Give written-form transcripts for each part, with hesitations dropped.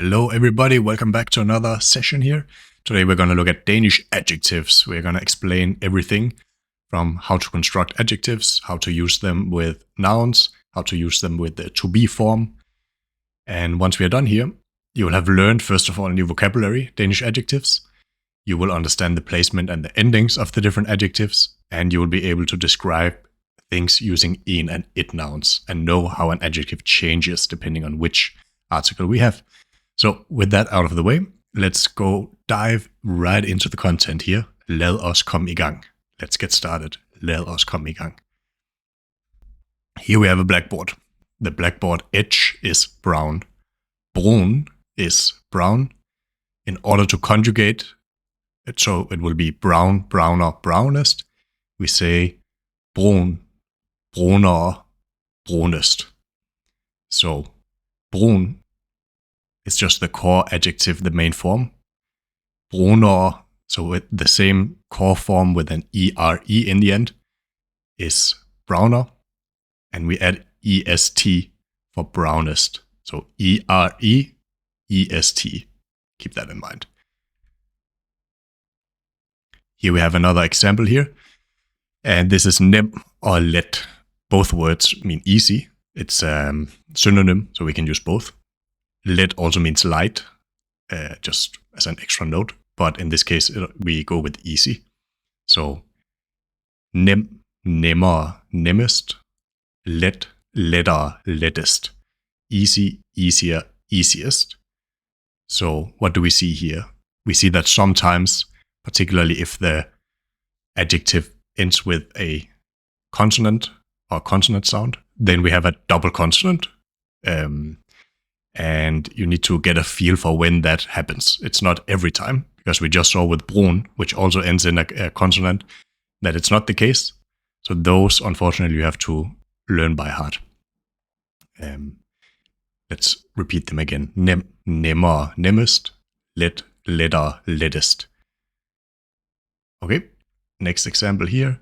Hello everybody, welcome back to another session here. Today we're going to look at Danish adjectives. We're going to explain everything from how to construct adjectives, how to use them with nouns, how to use them with the to be form. And once we are done here, you will have learned first of all new vocabulary, Danish adjectives. You will understand the placement and the endings of the different adjectives, and you will be able to describe things using in and it nouns and know how an adjective changes depending on which article we have. So with that out of the way, let's go dive right into the content here. Lad os komme i gang. Let's get started. Lad os komme i gang. Here we have a blackboard. The blackboard edge is brown. Brun is brown. In order to conjugate it, so it will be brown, browner, brownest, we say brun, brunere, brunest. So brun is just the core adjective, the main form. Brunere, so with the same core form with an ere in the end, is browner. And we add est for brownest. So ere, est. Keep that in mind. Here we have another example here. And this is nem or let. Both words mean easy. It's a synonym, so we can use both. Let also means light, just as an extra note. But in this case, we go with easy. So nem, nemmere, nemmest. Let, lettere, lettest. Easy, easier, easiest. So what do we see here? We see that sometimes, particularly if the adjective ends with a consonant or consonant sound, then we have a double consonant. And you need to get a feel for when that happens. It's not every time, because we just saw with brun, which also ends in a consonant, that it's not the case. So those, unfortunately, you have to learn by heart. Let's repeat them again. Nem, nemmere, nemmest. Let, lettere, lettest. Okay, next example here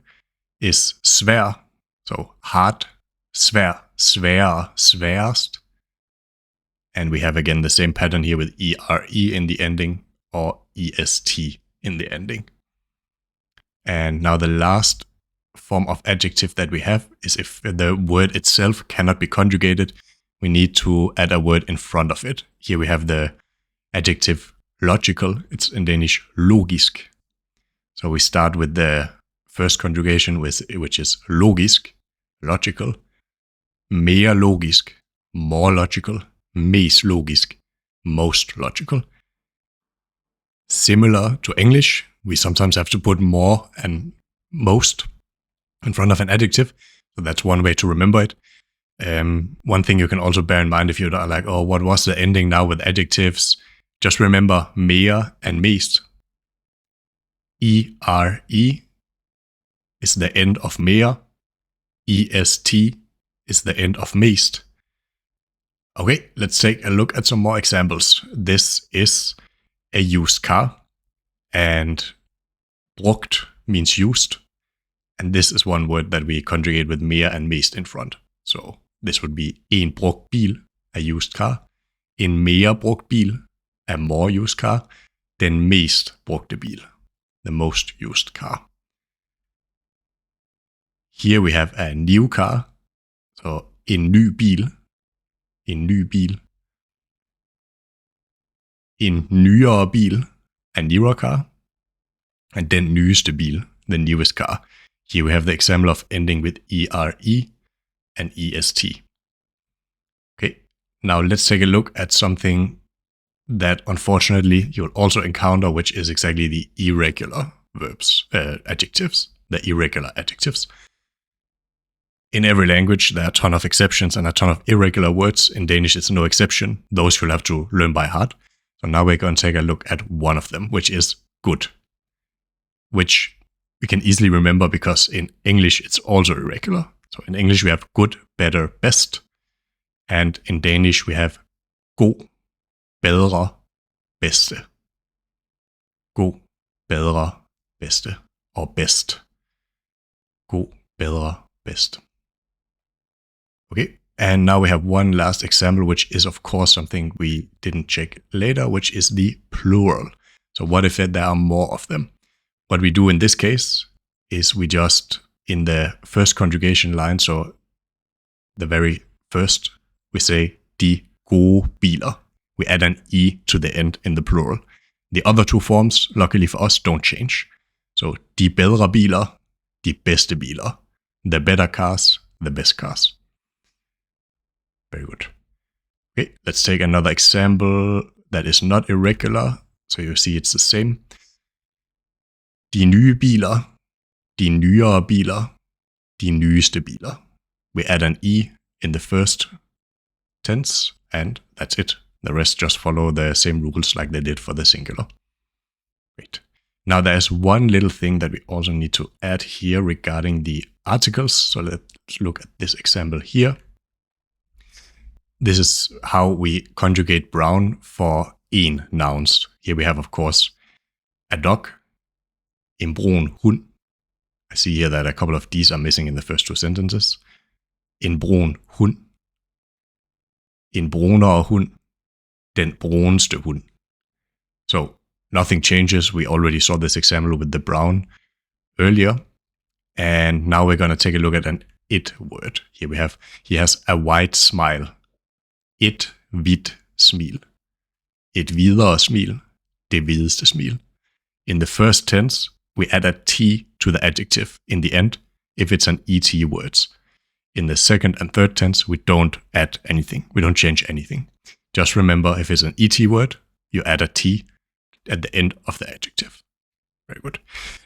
is svær. So hard, svær, sværere, sværest. And we have again the same pattern here with ere in the ending or est in the ending. And now the last form of adjective that we have is if the word itself cannot be conjugated, we need to add a word in front of it. Here we have the adjective logical. It's in Danish logisk. So we start with the first conjugation, which is logisk, logical, mere logisk, more logical, mest logisk, most logical. Similar to English, we sometimes have to put more and most in front of an adjective. So that's one way to remember it. One thing you can also bear in mind if you're like, oh, what was the ending now with adjectives? Just remember mere and mest. ere is the end of mere. est is the end of mest. Okay, let's take a look at some more examples. This is a used car, and brugt means used. And this is one word that we conjugate with mere and mest in front. So this would be en brugt bil, a used car. En mere brugt bil, a more used car. Den mest brugte bil, the most used car. Here we have a new car. So en ny bil. En ny bil. En nyere bil, a newer car. And den nyeste bil, the newest car. Here we have the example of ending with ere and est. Okay, now let's take a look at something that unfortunately you'll also encounter, which is exactly the irregular verbs, adjectives, the irregular adjectives. In every language, there are a ton of exceptions and a ton of irregular words. In Danish, it's no exception. Those you'll have to learn by heart. So now we're going to take a look at one of them, which is good, which we can easily remember because in English, it's also irregular. So in English, we have good, better, best. And in Danish, we have god, bedre, bedste. God, bedre, bedste, or best. God, bedre, best. Okay, And now we have one last example, which is of course something we didn't check later, which is the plural. So what if there are more of them? What we do in this case is we just, in the first conjugation line, so the very first, we say de gode biler. We add an E to the end in the plural. The other two forms, luckily for us, don't change. So de bedre biler, de bedste biler. The better cars, the best cars. Very good. Okay, let's take another example that is not irregular. So you see it's the same. De nye biler, de nyere biler, de nyeste biler. We add an E in the first tense, and that's it. The rest just follow the same rules like they did for the singular. Great. Now there's one little thing that we also need to add here regarding the articles. So let's look at this example here. This is how we conjugate brown for en nouns. Here we have, of course, a dog, en brun hund. I see here that a couple of these are missing in the first two sentences. En brun hund. En brunere hund. Den brunste hund. So nothing changes. We already saw this example with the brown earlier. And now we're going to take a look at an it word. Here we have, he has a white smile. Et hvidt smil. Et hvidere smil. Det hvideste smil. In the first tense, we add a T to the adjective in the end if it's an ET words. In the second and third tense, we don't add anything. We don't change anything. Just remember, if it's an ET word, you add a T at the end of the adjective. Very good.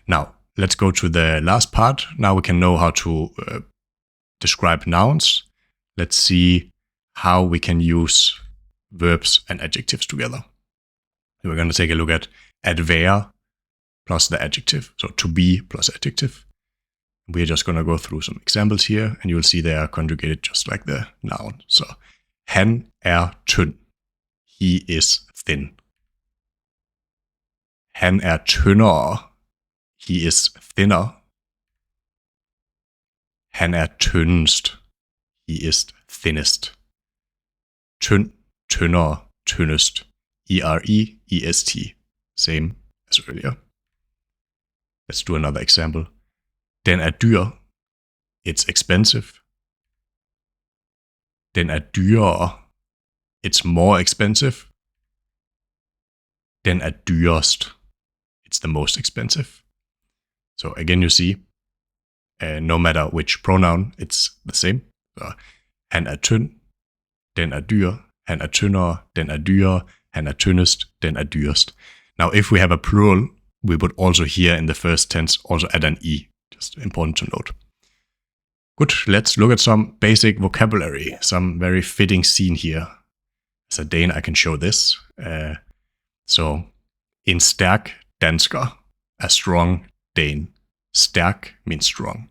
Now, let's go to the last part. Now we can know how to describe nouns. Let's see how we can use verbs and adjectives together. So we're going to take a look at være plus the adjective. So to be plus adjective. We're just going to go through some examples here, and you'll see they are conjugated just like the noun. So, han tynd. He is thin. Han tyndere. He is thinner. Han tyndest. He is thinnest. Tynd, tyndere, tyndest. E-R-E-E-S-T. Same as earlier. Let's do another example. Den dyr. It's expensive. Den dyrere. It's more expensive. Den dyrest. It's the most expensive. So again, you see, no matter which pronoun, it's the same. So, han tynd. Den dyr. Han tyndere. Den dyrere. Han tyndest. Den dyrest. Now, if we have a plural, we would also here in the first tense also add an E. Just important to note. Good, let's look at some basic vocabulary, some very fitting scene here. As a Dane, I can show this. So, en stærk dansker, a strong Dane. Stærk means strong.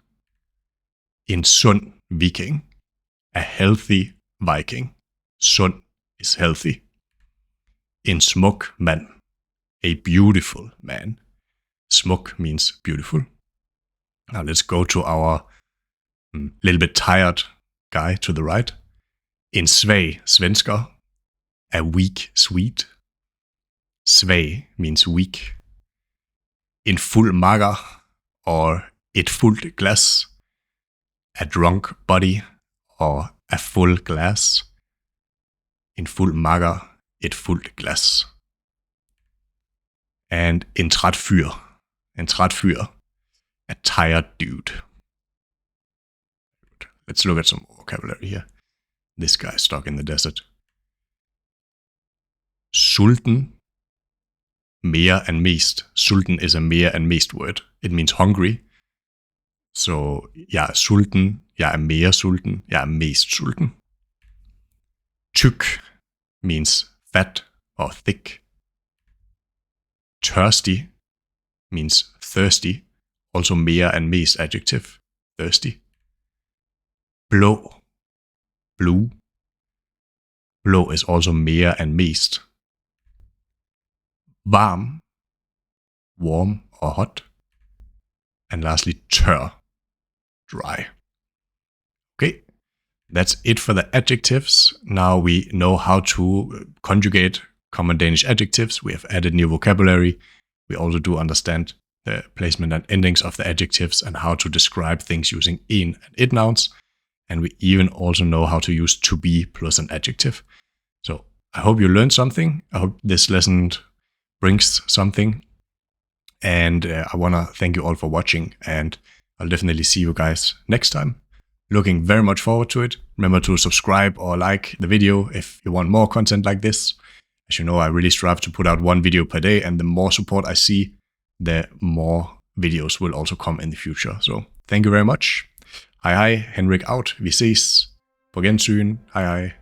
En sund viking, a healthy Viking. Sund is healthy. En smuk mand, a beautiful man. Smuk means beautiful. Now let's go to our little bit tired guy to the right. En svag svensker, a weak Swede. Svag means weak. En fuld makker, or et fuldt glas. A drunk body, or a full glass. En fuld makker, et fuldt glas. And en træt fyr. En træt fyr. A tired dude. Let's look at some vocabulary here. This guy stuck in the desert. Sulten. Mere and mest. Sulten is a mere and mest word. It means hungry. So, jeg er sulten. Jeg er mere sulten. Jeg er mest sulten. Tyk means fat or thick. Tørstig means thirsty. Also mere and mest adjective. Thirsty. Blå. Blue. Blå is also mere and mest. Varm. Warm or hot. And lastly, tør. Dry. Okay. That's it for the adjectives. Now we know how to conjugate common Danish adjectives. We have added new vocabulary. We also do understand the placement and endings of the adjectives and how to describe things using in and it nouns. And we even also know how to use to be plus an adjective. So I hope you learned something. I hope this lesson brings something. And I want to thank you all for watching, and I'll definitely see you guys next time. Looking very much forward to it. Remember to subscribe or like the video if you want more content like this. As you know, I really strive to put out one video per day, and the more support I see, the more videos will also come in the future. So thank you very much. Hej hej, Henrik out. Vi ses. På gensyn. Hej hej.